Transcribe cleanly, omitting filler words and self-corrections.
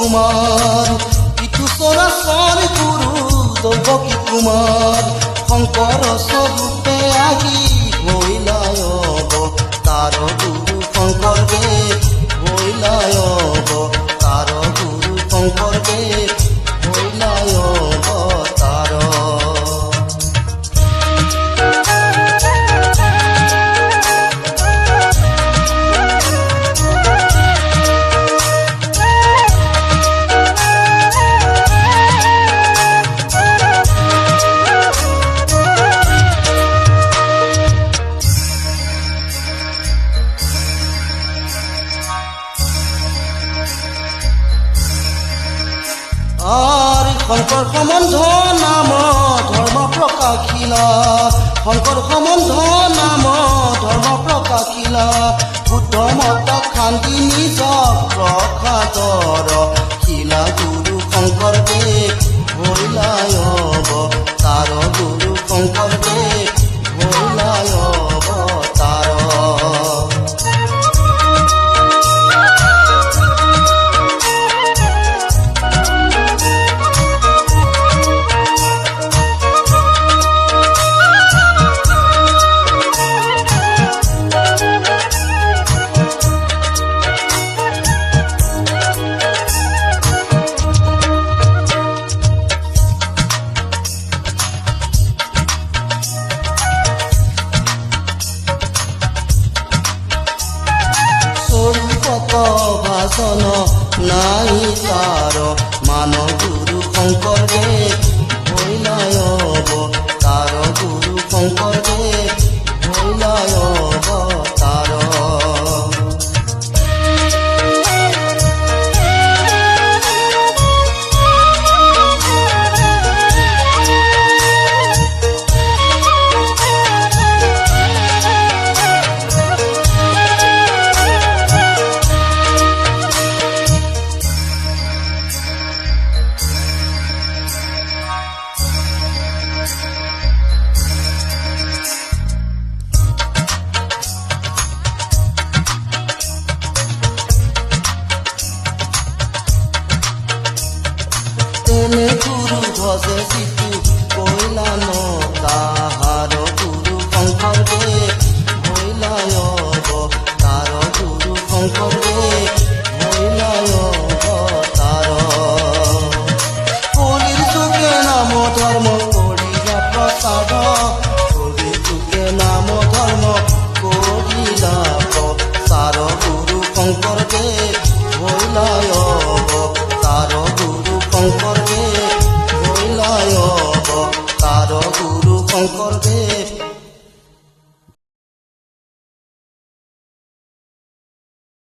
কুমাৰ ইটু চৰাচৰ গুৰু দৈৱকী কুমাৰ শংকৰ স্বৰূপে আহি হৈলাই অৱতাৰ গুৰু শংকৰদেৱ হৈলাই অৱতাৰ গুৰু শংকৰদেৱ হৈলাই অৱতাৰ। শংকৰ সম্বন্ধ নাম ধৰ্ম প্ৰকাশিলা শংকৰ সম্বন্ধ নাম ধৰ্ম প্ৰকাশিলা বুদ্ধ মতক শান্তি নিজ প্ৰসাদৰ শিলা গুৰু শংকৰদেৱ হৈলাই অৱতাৰ গুৰু শংকৰদেৱ হৈলাই অৱতাৰ। ভাষণ নাই তাৰ মান গুৰু শংকৰদেৱ হৈলাই অৱতাৰ গুৰু শংকৰদেৱ হৈলাই অৱতাৰ। তেনে গুৰু ভজে যিটো কৈলা ন তাহাৰ গুৰু শংকৰদেৱ হৈলাই অৱতাৰ গুৰু শংকৰদেৱ হৈলাই অৱতাৰ। কলিৰ যুগে নাম ধৰ্ম কৰিলা প্ৰচাৰ কলিৰ যুগে নাম ধৰ্ম কৰিলা প্ৰচাৰ গুৰু শংকৰদেৱ হৈলাই অৱতাৰ গুৰু শংকৰদেৱ হৈলাই অৱতাৰ গুৰু শংকৰদেৱ